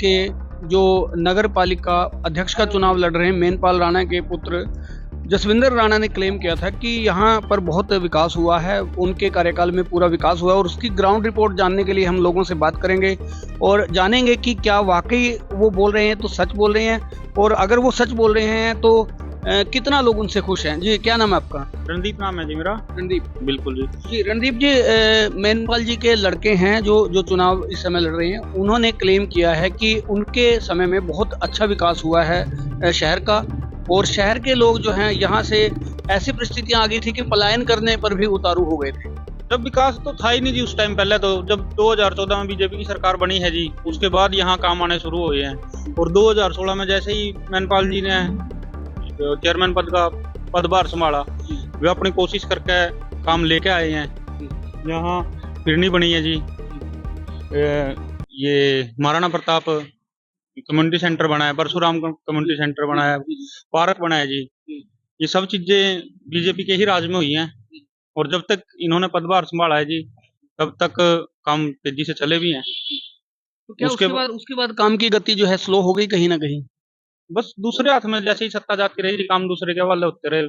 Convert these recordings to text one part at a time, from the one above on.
के जो नगर पालिका अध्यक्ष का चुनाव लड़ रहे हैं मेनपाल राणा के पुत्र जसविंदर राणा ने क्लेम किया था कि यहाँ पर बहुत विकास हुआ है, उनके कार्यकाल में पूरा विकास हुआ है और उसकी ग्राउंड रिपोर्ट जानने के लिए हम लोगों से बात करेंगे और जानेंगे कि क्या वाकई वो बोल रहे हैं तो सच बोल रहे हैं और अगर वो सच बोल रहे हैं तो कितना लोग उनसे खुश हैं। जी क्या नाम है आपका? रणदीप नाम है जी मेरा। रणदीप, बिल्कुल जी। जी रणदीप जी, मेनपाल जी के लड़के हैं जो चुनाव इस समय लड़ रहे हैं, उन्होंने क्लेम किया है कि उनके समय में बहुत अच्छा विकास हुआ है शहर का और शहर के लोग जो हैं यहाँ से ऐसी परिस्थितियां आ गई थी कि पलायन करने पर भी उतारू हो गए थे। जब विकास तो था ही नहीं जी उस टाइम, पहले तो जब 2014 में बीजेपी की सरकार बनी है जी, उसके बाद यहाँ काम आने शुरू हुए हैं और 2016 में जैसे ही मेनपाल जी ने चेयरमैन पद का पदभार संभाला, वे अपनी कोशिश करके काम लेके आए हैं। यहाँ फिरनी बनी है जी, ये महाराणा प्रताप कम्युनिटी सेंटर बना है, परशुराम कम्युनिटी सेंटर बना है, पार्क बना है जी। ये सब चीजें बीजेपी के ही राज में हुई हैं और जब तक इन्होंने पदभार संभाला है जी तब तक काम तेजी से चले भी हैं। तो क्या उसके बाद काम की गति जो है स्लो हो गई कहीं ना कहीं? बस दूसरे हाथ में जैसे ही सत्ता जाती रहेगी काम दूसरे के हवाले होते रहे,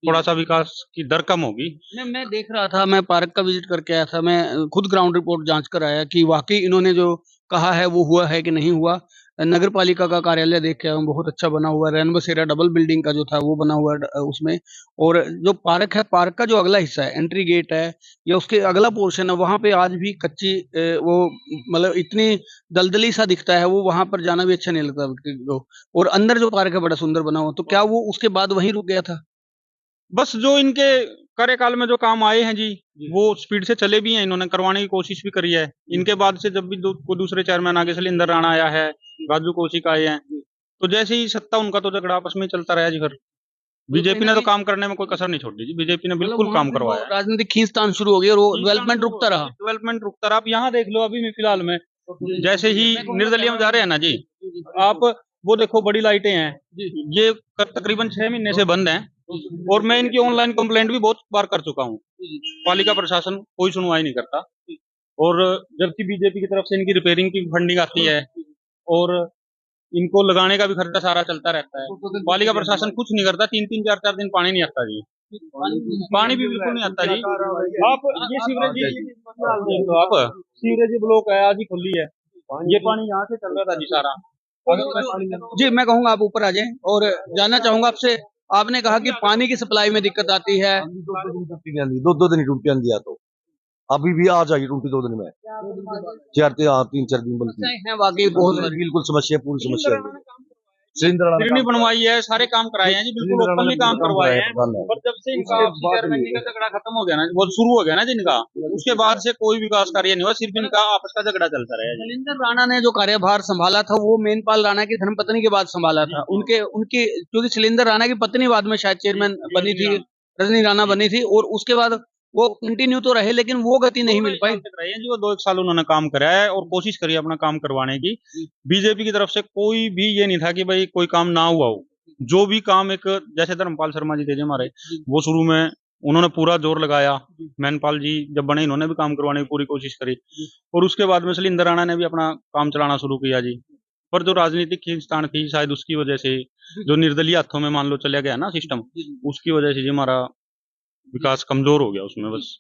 थोड़ा सा विकास की दर कम होगी। मैं देख रहा था, मैं पार्क का विजिट करके आया था, मैं खुद ग्राउंड रिपोर्ट जांच कर आया कि वाकई इन्होंने जो कहा है वो हुआ है कि नहीं हुआ। नगर पालिका का कार्यालय देख के आया हूं, बहुत अच्छा बना हुआ है, रैन बसेरा डबल बिल्डिंग का जो था वो बना हुआ है उसमें। और जो पार्क है, पार्क का जो अगला हिस्सा है, एंट्री गेट है या उसके अगला पोर्शन है, वहां पे आज भी कच्ची वो मतलब इतनी दलदली सा दिखता है, वो वहां पर जाना भी अच्छा नहीं लगता। और अंदर जो पार्क है बड़ा सुंदर बना हुआ, तो क्या वो उसके बाद वहीं रुक गया था? बस जो इनके कार्यकाल में जो काम आए हैं जी वो स्पीड से चले भी हैं, इन्होंने करवाने की कोशिश भी करी है। इनके बाद से जब भी कोई दूसरे चेयरमैन आगे शैलेंद्र राणा आया है, राजू कौशिक आए हैं, तो जैसे ही सत्ता उनका तो झगड़ा आपस में चलता रहा जी। फिर बीजेपी ने तो काम करने में कोई कसर नहीं छोड़ी जी, बीजेपी ने बिल्कुल काम करवाया। राजनीतिक खींचतान शुरू हो गई और वो डेवलपमेंट रुकता रहा। डेवलपमेंट रुकता रहा। आप यहाँ देख लो, अभी में फिलहाल में जैसे ही निर्दलीय में जा रहे हैं ना जी, आप वो देखो बड़ी लाइटें हैं, ये तकरीबन 6 महीने से बंद हैं और मैं इनकी ऑनलाइन कंप्लेंट भी बहुत बार कर चुका हूँ। पालिका प्रशासन कोई सुनवाई नहीं करता और जबकि बीजेपी की तरफ से इनकी रिपेयरिंग की फंडिंग आती है और इनको लगाने का भी खर्चा सारा चलता रहता है। पालिका प्रशासन कुछ नहीं करता, 3-3 4-4 दिन पानी नहीं आता जी, पानी भी बिल्कुल नहीं आता जी। आप ये सीवरेज ब्लॉक है, आज ही खुली है, ये पानी यहाँ से चल रहा था जी सारा। जी मैं कहूँगा आप ऊपर आ जाएं और जानना चाहूंगा आपसे, आपने कहा कि पानी की सप्लाई में दिक्कत आती है, 2 दिन टूटी आंदी है, तो अभी भी आ जाएगी टूटी 2 दिन में, 3-4 दिन बनती है वाकई बहुत बिल्कुल समस्या, पूरी समस्या फिरनी बनवाई है, सारे काम कराए हैं जी, बिल्कुल ओपनली काम करवाए हैं। पर जब से इनका चेयरमैन का झगड़ा खत्म हो गया ना, वो शुरू हो गया ना जिनका, उसके बाद से कोई विकास कार्य नहीं हुआ, सिर्फ इनका आपस का झगड़ा चलता रहा है। शैलेंद्र राणा ने जो कार्यभार संभाला था वो मेनपाल राणा की धर्मपत्नी के बाद संभाला था। उनकी क्योंकि शैलेंद्र राणा की पत्नी बाद में शायद चेयरमैन बनी थी, रजनी राणा बनी थी, और उसके बाद वो कंटिन्यू तो रहे लेकिन वो गति नहीं मिल पाई जी। वो 2-1 साल उन्होंने काम कराया है और कोशिश करी अपना काम करवाने की। बीजेपी की तरफ से कोई भी ये नहीं था कि भाई कोई काम ना हुआ हो। जो भी काम एक जैसे धर्मपाल शर्मा जी थे जो हमारे, वो शुरू में उन्होंने पूरा जोर लगाया। मेनपाल जी जब बने, इन्होंने भी काम करवाने की पूरी कोशिश करी और उसके बाद में शैलेंद्र राणा ने भी अपना काम चलाना शुरू किया जी। पर जो राजनीतिक खींचतान थी शायद उसकी वजह से, जो निर्दलीय हाथों में मान लो चला गया ना सिस्टम, उसकी वजह से जी हमारा विकास कमजोर हो गया उसमें। बस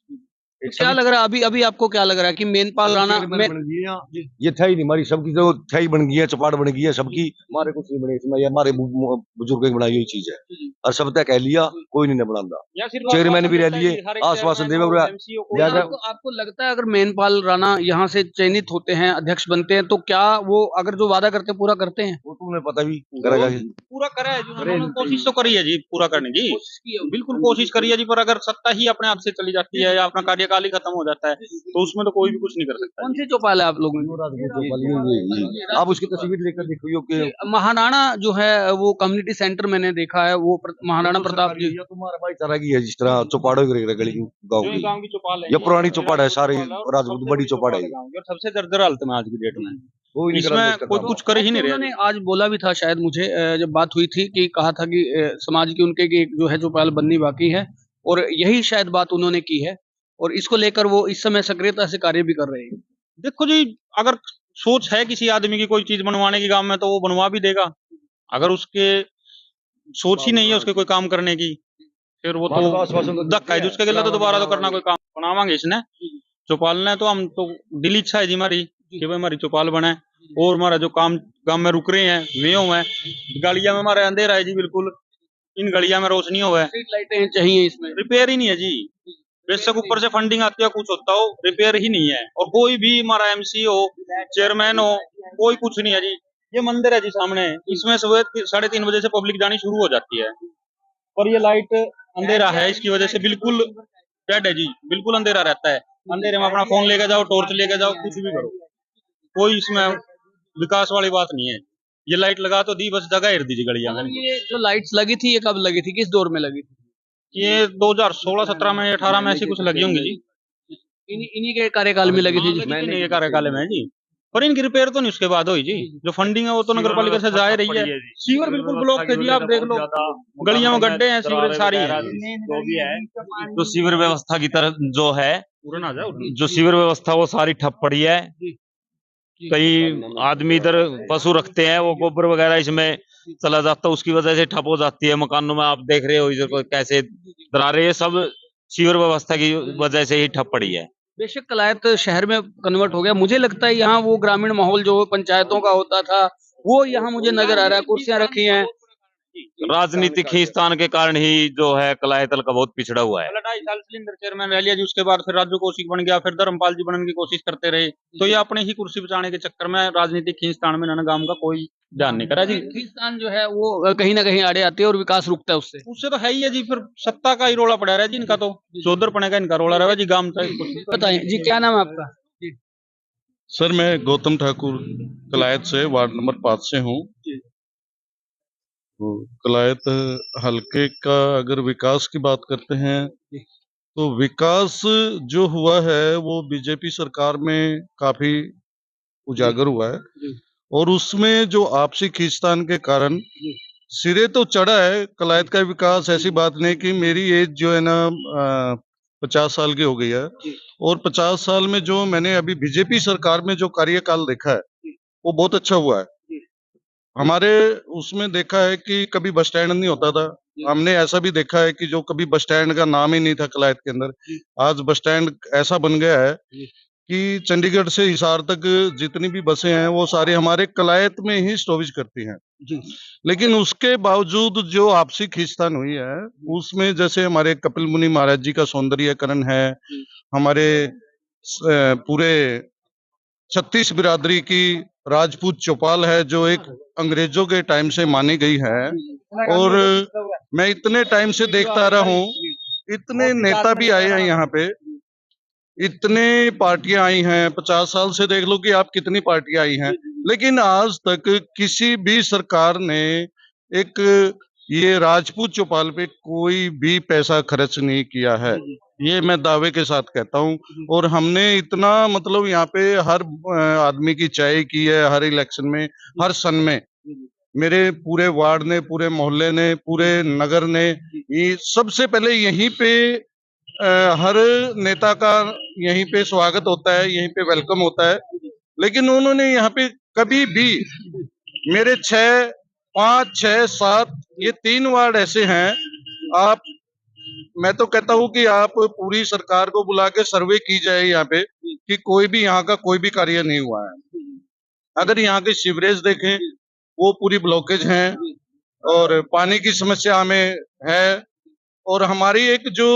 क्या लग रहा है अभी आपको क्या लग रहा है कि मेनपाल राणा ये था ही नहीं, हमारी सबकी जो था ही बन गई है, चौपाट बन गई है सबकी, हमारे कुछ नहीं बने इसमें, हमारे बुजुर्ग की बनाई हुई चीज है और सब तक कह लिया, कोई नहीं बनाता। चेयरमैन भी रह लिए, आश्वासन दे। आपको लगता है अगर मेनपाल राणा यहाँ से चयनित होते हैं, अध्यक्ष बनते हैं, तो क्या वो अगर जो वादा करते हैं पूरा करते हैं? वो तुम्हें पता भी करेगा, पूरा करा है, कोशिश तो करी है जी, पूरा करने की बिल्कुल कोशिश करी है जी। पर अगर सत्ता ही अपने हाथ से चली जाती है या अपना कार्यकाल ही खत्म हो जाता है तो उसमें तो कोई भी कुछ नहीं कर सकता। कौन सी चौपाल है आप लोगों ने? आप उसकी तस्वीर लेकर देखियो कि महाराणा जो है वो कम्युनिटी सेंटर मैंने देखा है, वो महाराणा प्रताप जी तुम्हारा भाईचारा की है, जिस तरह चौपाड़ों की गली गाँव की चौपाल है, ये पुरानी चौपाड़ है, सारी राजपूत बड़ी चौपाड़ है, सबसे दरदर हालत में आज की डेट में, इसमें कोई कुछ कर ही नहीं रहा। उन्होंने आज बोला भी था शायद, मुझे जब बात हुई थी, कि कहा था कि समाज की उनके की जो है चौपाल बननी बाकी है और यही शायद बात उन्होंने की है और इसको लेकर वो इस समय सक्रियता से कार्य भी कर रहे हैं। देखो जी, अगर सोच है किसी आदमी की कोई चीज बनवाने की गांव में तो वो बनवा भी देगा। अगर उसके सोच ही नहीं है उसके कोई काम करने की, फिर वो तो धक्का है उसके लिए, तो दोबारा तो करना कोई काम बनावांगे इसने। चौपाल ने तो हम तो दिल इच्छा है जी हमारी कि भाई हमारी चौपाल बने, और हमारा जो काम गांव में रुक रहे हैं वे हुए, गलिया में हमारे अंधेरा है जी बिल्कुल, इन गलिया में रोशनी हो है, स्ट्रीट लाइटें चाहिए इसमें। रिपेयर ही नहीं है जी। बेशक ऊपर से फंडिंग आती है कुछ होता हो, रिपेयर ही नहीं है। और कोई भी हमारा एमसी हो, चेयरमैन हो, कोई कुछ नहीं है जी। ये मंदिर है जी सामने, इसमें सुबह 3:30 बजे से पब्लिक जानी शुरू हो जाती है, और ये लाइट अंधेरा है इसकी वजह से बिल्कुल डेड है जी, बिल्कुल अंधेरा रहता है। अंधेरे में अपना फोन लेके जाओ, टॉर्च लेके जाओ, कुछ भी करो, कोई इसमें विकास वाली बात नहीं है। ये लाइट लगा तो दी, बस जगह हिर दी गलिया में। ये जो लाइट्स लगी थी ये कब लगी थी, किस दौर में लगी थी? ये 2016-17 में 18 में ऐसी कुछ लगी होंगी जी। इन्हीं के कार्यकाल में लगी थी इन्हीं के कार्यकाल में है जी। पर इनकी रिपेयर तो नहीं उसके बाद हुई जी, जो फंडिंग है वो तो नगर पालिका से जा रही है। सीवर बिल्कुल ब्लॉक थे जी, आप देख लो, गलियों में गड्ढे हैं, सीवरेज सारी है। जो भी है, तो सीवर व्यवस्था की तरफ जो है, जो सीवर व्यवस्था वो सारी ठप पड़ी है। कई आदमी इधर पशु रखते हैं, वो गोबर वगैरह इसमें चला जाता है, उसकी वजह से ठप हो जाती है। मकानों में आप देख रहे हो इधर कैसे दरारें, ये सब सीवर व्यवस्था की वजह से ही ठप पड़ी है। बेशक कलायत शहर में कन्वर्ट हो गया, मुझे लगता है यहाँ वो ग्रामीण माहौल जो पंचायतों का होता था वो यहाँ मुझे नजर आ रहा है। कुर्सियां रखी हैं, राजनीतिक खींचतान के कारण ही जो है कलायतल का बहुत पिछड़ा हुआ है। 2.5 साल सिलेंडर चेयरमैन रह लिया जी, उसके बाद फिर राजू कौशिक बन गया, फिर धर्मपाल जी बनने की कोशिश करते रहे। तो ये अपने ही कुर्सी बचाने के चक्कर में राजनीतिक खींचतान में नाना गांव का कोई ध्यान नहीं करा जी। खींचतान जो है वो कहीं ना कहीं आड़े आती है और विकास रुकता है उससे। उससे तो है ही है जी, फिर सत्ता का ही रोला पड़ा रहा है जी इनका, तो चौधरपने का इनका रोला रहा है जी गांव का। बताइए जी, क्या नाम है आपका? सर मैं गौतम ठाकुर कलायत से वार्ड नंबर 5 से हूँ। तो कलायत हल्के का अगर विकास की बात करते हैं तो विकास जो हुआ है वो बीजेपी सरकार में काफी उजागर हुआ है, और उसमें जो आपसी खींचतान के कारण सिरे तो चढ़ा है कलायत का विकास। ऐसी बात नहीं कि मेरी एज जो है ना 50 साल की हो गई है, और 50 साल में जो मैंने अभी बीजेपी सरकार में जो कार्यकाल देखा है वो बहुत अच्छा हुआ है। हमारे उसमें देखा है कि कभी बस स्टैंड नहीं होता था, हमने ऐसा भी देखा है कि जो कभी बस स्टैंड का नाम ही नहीं था कलायत के अंदर, आज बस स्टैंड ऐसा बन गया है कि चंडीगढ़ से हिसार तक जितनी भी बसें हैं वो सारी हमारे कलायत में ही स्टॉपेज करती हैं। लेकिन उसके बावजूद जो आपसी खींचतान हुई है उसमें जैसे हमारे कपिल मुनि महाराज जी का सौंदर्यकरण है, हमारे पूरे 36 बिरादरी की राजपूत चौपाल है जो एक अंग्रेजों के टाइम से मानी गई है, और मैं इतने टाइम से देखता रहा हूँ, इतने नेता भी आए हैं यहाँ पे, इतने पार्टियां आई हैं, 50 साल से देख लो कि आप कितनी पार्टियां आई हैं, लेकिन आज तक किसी भी सरकार ने एक ये राजपूत चौपाल पे कोई भी पैसा खर्च नहीं किया है, ये मैं दावे के साथ कहता हूँ। और हमने इतना मतलब यहाँ पे हर आदमी की चाय की है, हर इलेक्शन में, हर सन में मेरे पूरे वार्ड ने, पूरे मोहल्ले ने, पूरे नगर ने, ये सबसे पहले यहीं पे हर नेता का यहीं पे स्वागत होता है, यहीं पे वेलकम होता है। लेकिन उन्होंने यहाँ पे कभी भी मेरे 6, 5, 6, 7 ये 3 वार्ड ऐसे हैं, आप मैं तो कहता हूँ कि आप पूरी सरकार को बुला के सर्वे की जाए यहाँ पे कि कोई भी यहाँ का कोई भी कार्य नहीं हुआ है। अगर यहाँ के सीवरेज देखें वो पूरी ब्लॉकेज हैं, और पानी की समस्या हमें है, और हमारी एक जो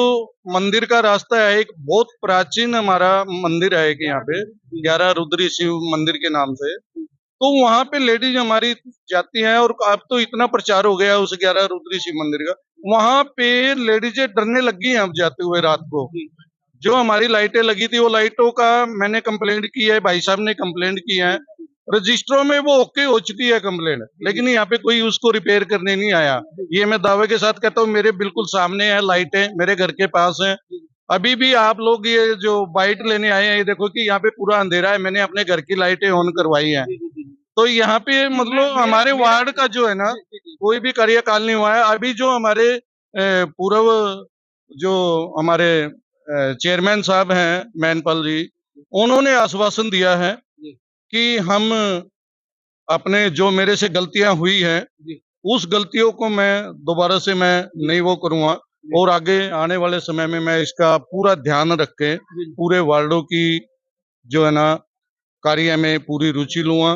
मंदिर का रास्ता है, एक बहुत प्राचीन हमारा मंदिर है एक यहाँ पे 11 रुद्री शिव मंदिर के नाम से, तो वहां पे लेडीज हमारी जाती हैं, और अब तो इतना प्रचार हो गया उस 11 रुद्री शिव मंदिर का, वहां पे लेडीजें डरने लगी हैं अब जाते हुए रात को। जो हमारी लाइटें लगी थी वो लाइटों का मैंने कंप्लेंट की है, भाई साहब ने कंप्लेंट की है, रजिस्टरों में वो ओके हो चुकी है कंप्लेंट, लेकिन यहाँ पे कोई उसको रिपेयर करने नहीं आया। ये मैं दावे के साथ कहता हूँ, मेरे बिल्कुल सामने है लाइटें, मेरे घर के पास है। अभी भी आप लोग ये जो बाइट लेने आए हैं, ये देखो कि यहाँ पे पूरा अंधेरा है, मैंने अपने घर की लाइटें ऑन करवाई है। तो यहाँ पे मतलब हमारे वार्ड का जो है ना कोई भी कार्यकाल नहीं हुआ है। अभी जो हमारे पूर्व जो हमारे चेयरमैन साहब हैं मैनपाल जी, उन्होंने आश्वासन दिया है कि हम अपने जो मेरे से गलतियां हुई है उस गलतियों को मैं दोबारा से मैं नहीं वो करूंगा और आगे आने वाले समय में मैं इसका पूरा ध्यान रख के पूरे वार्डों की जो है ना कार्य में पूरी रुचि लूंगा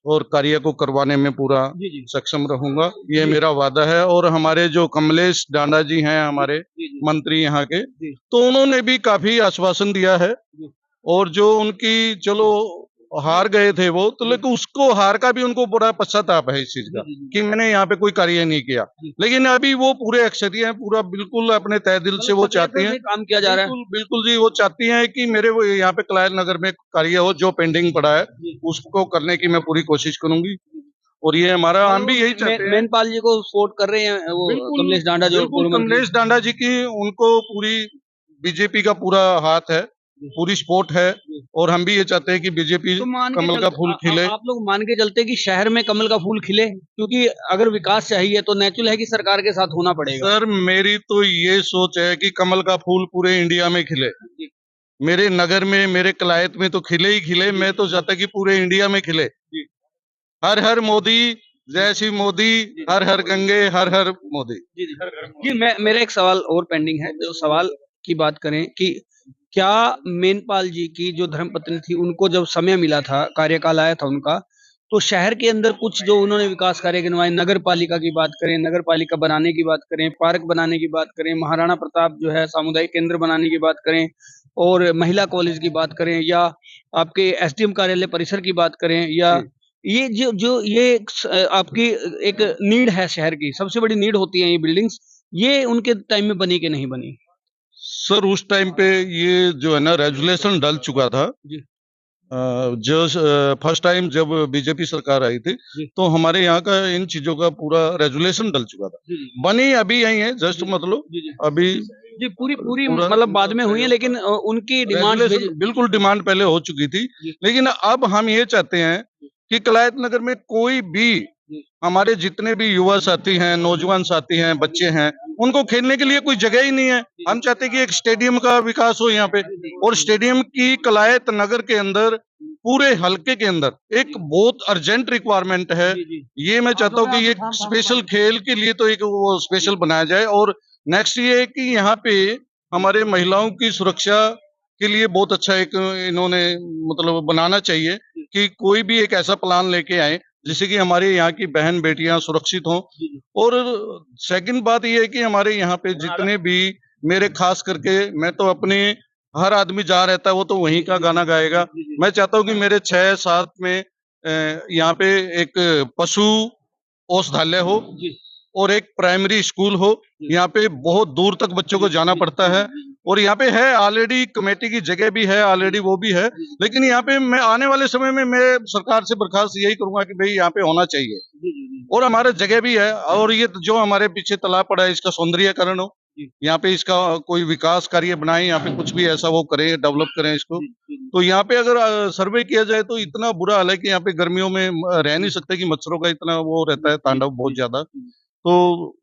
और कार्य को करवाने में पूरा सक्षम रहूंगा, ये मेरा वादा है। और हमारे जो कमलेश डांडा जी हैं हमारे मंत्री यहाँ के, तो उन्होंने भी काफी आश्वासन दिया है और जो उनकी चलो हार गए थे वो, तो लेकिन उसको हार का भी उनको बड़ा पश्चाताप है इस चीज का कि मैंने यहाँ पे कोई कार्य नहीं किया, लेकिन अभी वो पूरे अक्षरीय हैं, पूरा बिल्कुल अपने तय दिल से वो चाहती हैं काम किया जा रहा है। बिल्कुल जी, वो चाहती हैं कि मेरे वो यहाँ पे कलायत नगर में कार्य हो, जो पेंडिंग पड़ा है उसको करने की मैं पूरी कोशिश करूंगी और ये हमारा हम भी यही चाहते हैं। मेनपाल जी को सपोर्ट कर रहे हैं वो कमलेश डांडा जो कमलेश डांडा जी की, उनको पूरी बीजेपी का पूरा हाथ है, पूरी सपोर्ट है और हम भी ये चाहते हैं कि बीजेपी कमल का फूल खिले। आप लोग मान के चलते कि शहर में कमल का फूल खिले, क्योंकि अगर विकास चाहिए तो नेचुरल है कि सरकार के साथ होना पड़ेगा। सर मेरी तो ये सोच है कि कमल का फूल पूरे इंडिया में खिले, मेरे नगर में मेरे कलायत में तो खिले ही खिले, मैं तो चाहता कि पूरे इंडिया में खिले। हर हर मोदी, जय श्री मोदी, हर हर गंगे, हर हर मोदी। जी मेरा एक सवाल और पेंडिंग है, जो सवाल की बात करें कि क्या मेनपाल जी की जो धर्मपत्नी थी उनको जब समय मिला था, कार्यकाल आया था उनका, तो शहर के अंदर कुछ जो उन्होंने विकास कार्य गिनवाए, नगर पालिका की बात करें, नगर पालिका बनाने की बात करें, पार्क बनाने की बात करें, महाराणा प्रताप जो है सामुदायिक केंद्र बनाने की बात करें और महिला कॉलेज की बात करें या आपके एसडीएम कार्यालय परिसर की बात करें, या ये जो ये आपकी एक नीड है शहर की, सबसे बड़ी नीड होती है ये बिल्डिंग्स, ये उनके टाइम में बनी कि नहीं बनी? सर उस टाइम पे ये जो है ना रेजुलेशन डल चुका था जी। जो फर्स्ट टाइम जब बीजेपी सरकार आई थी तो हमारे यहाँ का इन चीजों का पूरा रेजुलेशन डल चुका था। बनी अभी यही है जस्ट, मतलब अभी जी पूरी मतलब बाद में हुई है, लेकिन उनकी डिमांड बिल्कुल डिमांड पहले हो चुकी थी, लेकिन अब हम ये चाहते हैं कि कलायत नगर में कोई भी हमारे जितने भी युवा साथी हैं, नौजवान साथी हैं, बच्चे हैं, उनको खेलने के लिए कोई जगह ही नहीं है। हम चाहते हैं कि एक स्टेडियम का विकास हो यहाँ पे, और स्टेडियम की कलायत नगर के अंदर पूरे हलके के अंदर एक बहुत अर्जेंट रिक्वायरमेंट है। ये मैं चाहता हूँ कि ये स्पेशल खेल के लिए तो एक वो स्पेशल बनाया जाए। और नेक्स्ट ये है कि यहाँ पे हमारे महिलाओं की सुरक्षा के लिए बहुत अच्छा एक इन्होंने मतलब बनाना चाहिए कि कोई भी एक ऐसा प्लान लेके आए जिससे कि हमारे यहाँ की बहन बेटियां सुरक्षित हों। और सेकंड बात ये है कि हमारे यहाँ पे जितने भी मेरे खास करके, मैं तो अपने हर आदमी जहाँ रहता है वो तो वहीं का गाना गाएगा। मैं चाहता हूँ कि मेरे 6-7 में यहाँ पे एक पशु औषधालय हो और एक प्राइमरी स्कूल हो। यहाँ पे बहुत दूर तक बच्चों को जाना पड़ता है और यहाँ पे है ऑलरेडी कमेटी की जगह भी है, ऑलरेडी वो भी है, लेकिन यहाँ पे मैं आने वाले समय में मैं सरकार से बर्खास्त यही करूंगा कि भाई यहाँ पे होना चाहिए और हमारे जगह भी है। और ये जो हमारे पीछे तालाब पड़ा है इसका सौंदर्यीकरण हो, यहाँ पे इसका कोई विकास कार्य बनाए, यहाँ पे कुछ भी ऐसा वो करें, डेवलप करें इसको। तो यहाँ पे अगर सर्वे किया जाए तो इतना बुरा हाल है कि यहाँ पे गर्मियों में रह नहीं सकते, कि मच्छरों का इतना वो रहता है तांडव बहुत ज्यादा। तो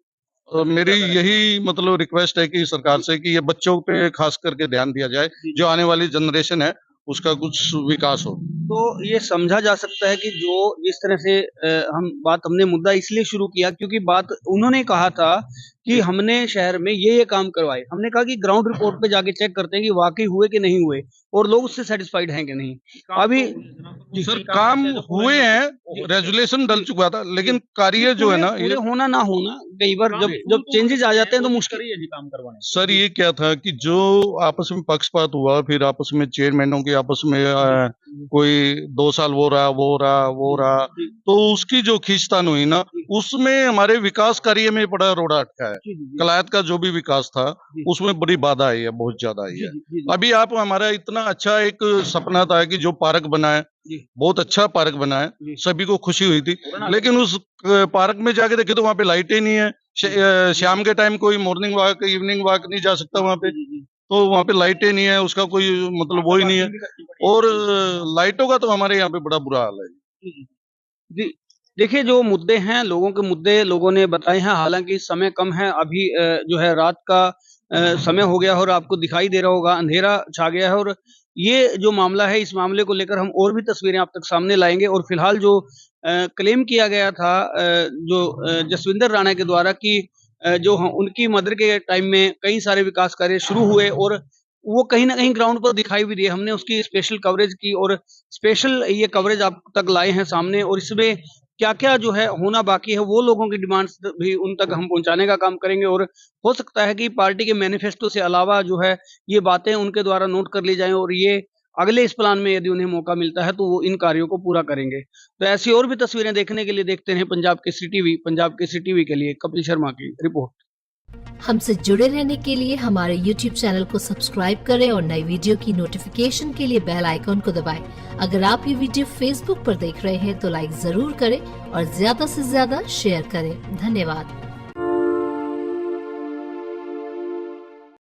मेरी यही मतलब रिक्वेस्ट है कि सरकार से कि ये बच्चों पे खास करके ध्यान दिया जाए, जो आने वाली जनरेशन है उसका कुछ विकास हो। तो ये समझा जा सकता है कि जो जिस तरह से हमने मुद्दा इसलिए शुरू किया क्योंकि बात उन्होंने कहा था कि हमने शहर में ये काम करवाए। हमने कहा कि ग्राउंड रिपोर्ट पे जाके चेक करते हैं कि वाकई हुए कि नहीं हुए और लोग उससे सेटिस्फाइड हैं कि नहीं। अभी सर काम हुए हैं, रेजुलेशन डल चुका था, लेकिन कार्य जो है ना ये होना ना होना, कई बार जब चेंजेस आ जाते हैं तो मुश्किल है ये काम करवाने। सर ये क्या था कि जो आपस में पक्षपात हुआ, फिर आपस में चेयरमैनों के आपस में कोई 2 साल वो रहा, तो उसकी जो खींचतान हुई ना, उसमें हमारे विकास कार्य में बड़ा रोड़ा अटका है। कलायत का जो भी विकास था उसमें बड़ी बाधा आई है, बहुत ज्यादा आई है। अभी आप हमारा इतना अच्छा एक सपना था कि जो पार्क बना है, बहुत अच्छा पार्क बना है, सभी को खुशी हुई थी, लेकिन उस पार्क में जाके देखे तो वहाँ पे लाइटें नहीं है। शाम के टाइम कोई मॉर्निंग वॉक, इवनिंग वॉक नहीं जा सकता वहाँ पे, तो वहाँ पे लाइटें नहीं है, उसका कोई मतलब वो ही नहीं है। और लाइटों का तो हमारे यहाँ पे बड़ा बुरा हाल है। जी देखिए, जो मुद्दे हैं, लोगों के मुद्दे लोगों ने बताए हैं। हालांकि समय कम है, अभी जो है रात का समय हो गया और आपको दिखाई दे रहा होगा अंधेरा छा गया है और ये जो मामला है, इस मामले को लेकर हम और भी तस्वीरें आप तक सामने लाएंगे। और फिलहाल जो क्लेम किया गया था जसविंदर राणा के द्वारा कि जो उनकी मदर के टाइम में कई सारे विकास कार्य शुरू हुए और वो कहीं न कहीं ग्राउंड पर दिखाई भी दिए। हमने उसकी स्पेशल कवरेज की और स्पेशल ये कवरेज आप तक लाए हैं सामने, और इसमें क्या-क्या जो है होना बाकी है, वो लोगों की डिमांड्स भी उन तक हम पहुँचाने का काम करेंगे। और हो सकता है कि पार्टी के मैनिफेस्टो से अलावा जो है, ये बातें उनके द्वारा नोट कर ली जाएँ और ये अगले इस प्लान में यदि उन्हें मौका मिलता है, तो वो इन कार्यों को पूरा करेंगे। तो ऐसी और भी तस्वीरें देखने के लिए देखते रहें पंजाब केसरी टीवी। पंजाब केसरी टीवी के लिए कपिल शर्मा की रिपोर्ट। हमसे जुड़े रहने के लिए हमारे YouTube चैनल को सब्सक्राइब करें और नई वीडियो की नोटिफिकेशन के लिए बेल आइकॉन को दबाएं। अगर आप ये वीडियो Facebook पर देख रहे हैं तो लाइक जरूर करें और ज्यादा से ज्यादा शेयर करें। धन्यवाद।